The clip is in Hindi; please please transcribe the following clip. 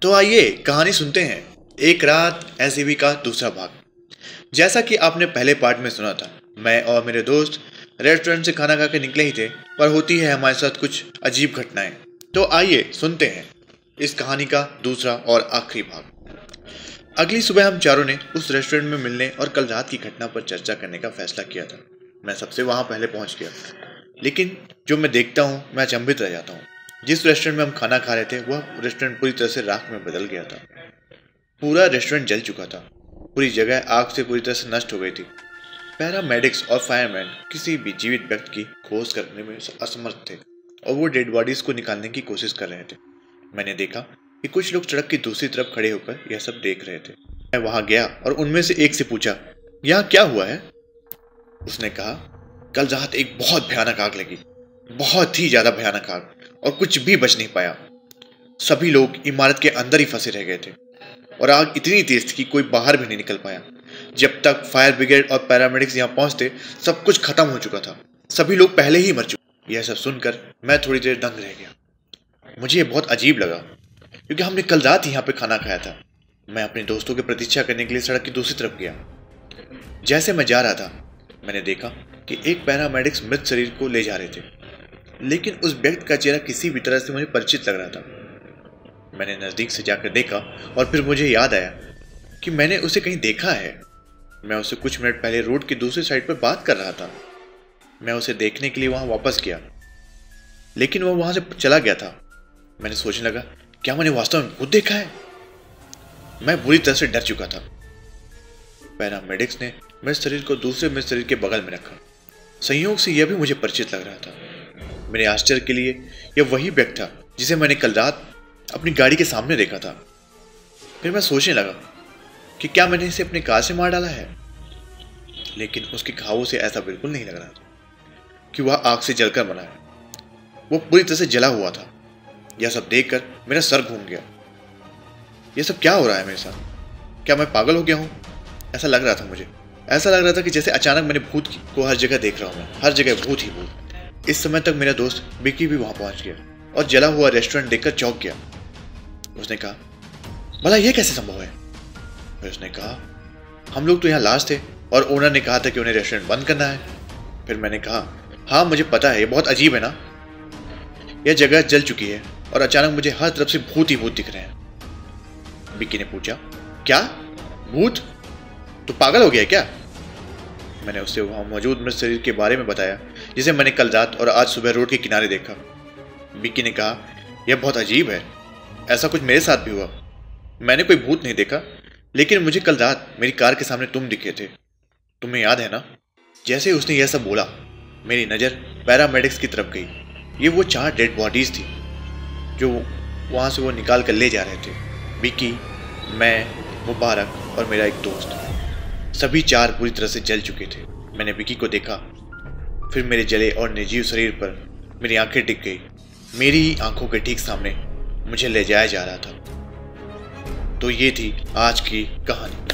तो आइए कहानी सुनते हैं, एक रात ऐसी भी का दूसरा भाग। जैसा कि आपने पहले पार्ट में सुना था, मैं और मेरे दोस्त रेस्टोरेंट से खाना खा के निकले ही थे, पर होती है हमारे साथ कुछ अजीब घटनाएं। तो आइए सुनते हैं इस कहानी का दूसरा और आखिरी भाग। अगली सुबह हम चारों ने उस रेस्टोरेंट में मिलने और कल रात की घटना पर चर्चा करने का फैसला किया था। मैं सबसे वहां पहले पहुंच गया, लेकिन जो मैं देखता हूं मैं अचंभित रह जाता हूं। जिस रेस्टोरेंट में हम खाना खा रहे थे वह रेस्टोरेंट पूरी तरह से राख में बदल गया था। पूरा रेस्टोरेंट जल चुका था, पूरी जगह आग से पूरी तरह से नष्ट हो गई थी। पैरामेडिक्स और फायरमैन किसी भी जीवित व्यक्ति की खोज करने में असमर्थ थे और वो डेड बॉडीज को निकालने की कोशिश कर रहे थे। मैंने देखा कि कुछ लोग सड़क की दूसरी तरफ खड़े होकर यह सब देख रहे थे। मैं वहां गया और उनमें से एक से पूछा, यहाँ क्या हुआ है? उसने कहा, कल रात एक बहुत भयानक आग लगी, बहुत ही ज्यादा भयानक आग, और कुछ भी बच नहीं पाया। सभी लोग इमारत के अंदर ही फंसे रह गए थे और आग इतनी तेज थी कि कोई बाहर भी नहीं निकल पाया। जब तक फायर ब्रिगेड और पैरामेडिक्स यहाँ पहुंचते सब कुछ खत्म हो चुका था। सभी लोग पहले ही मर चुके। यह सब सुनकर मैं थोड़ी देर दंग रह गया। मुझे यह बहुत अजीब लगा क्योंकि हमने कल रात यहाँ पे खाना खाया था। मैं अपने दोस्तों की प्रतीक्षा करने के लिए सड़क की दूसरी तरफ गया। जैसे मैं जा रहा था मैंने देखा कि एक पैरामेडिक्स मृत शरीर को ले जा रहे थे, लेकिन उस व्यक्ति का चेहरा किसी भी तरह से मुझे परिचित लग रहा था। मैंने नजदीक से जाकर देखा और फिर मुझे याद आया कि मैंने उसे कहीं देखा है। मैं उससे कुछ मिनट पहले रोड की दूसरी साइड पर बात कर रहा था। मैं उसे देखने के लिए वहां वापस गया, लेकिन वह वहां से चला गया था। मैंने सोचने लगा, क्या मैंने वास्तव में खुद देखा है? मैं बुरी तरह से डर चुका था। पैरामेडिक्स ने मेरे शरीर को दूसरे मेरे शरीर के बगल में रखा। संयोग से यह भी मुझे परिचित लग रहा था। मेरे आश्चर्य के लिए यह वही व्यक्ति था जिसे मैंने कल रात अपनी गाड़ी के सामने देखा था। फिर मैं सोचने लगा कि क्या मैंने इसे अपनी कार से मार डाला है, लेकिन उसके घावों से ऐसा बिल्कुल नहीं लग रहा था कि वह आग से जलकर बना है। वो पूरी तरह से जला हुआ था। यह सब देखकर मेरा सर घूम गया। यह सब क्या हो रहा है मेरे साथ? क्या मैं पागल हो गया हूँ? ऐसा लग रहा था मुझे। ऐसा लग रहा था कि जैसे अचानक मैंने भूत को हर जगह देख रहा हूँ। मैं हर जगह भूत ही भूत। इस समय तक मेरा दोस्त विक्की भी वहां पहुंच गया और जला हुआ रेस्टोरेंट देखकर चौंक गया। उसने कहा, भला यह कैसे संभव है? फिर उसने कहा, हम लोग तो यहाँ लास्ट थे और ओनर ने कहा था कि उन्हें रेस्टोरेंट बंद करना है। फिर मैंने कहा, हाँ मुझे पता है, ये बहुत अजीब है ना। यह जगह जल चुकी है और अचानक मुझे हर तरफ से भूत ही भूत दिख रहे हैं। विक्की ने पूछा, क्या भूत? तो पागल हो गया क्या? मैंने उससे वहां मौजूद मृत शरीर के बारे में बताया जिसे मैंने कल रात और आज सुबह रोड के किनारे देखा। विक्की ने कहा, यह बहुत अजीब है, ऐसा कुछ मेरे साथ भी हुआ। मैंने कोई भूत नहीं देखा, लेकिन मुझे कल रात मेरी कार के सामने तुम दिखे थे। तुम्हें याद है ना? जैसे ही उसने यह सब बोला मेरी नज़र पैरामेडिक्स की तरफ गई। ये वो 4 डेड बॉडीज थी जो वहाँ से वो निकाल कर ले जा रहे थे। विक्की, मैं, मुबारक और मेरा एक दोस्त, सभी 4 पूरी तरह से जल चुके थे। मैंने विक्की को देखा, फिर मेरे जले और निर्जीव शरीर पर मेरी आंखें टिक गई। मेरी ही आंखों के ठीक सामने मुझे ले जाया जा रहा था। तो ये थी आज की कहानी।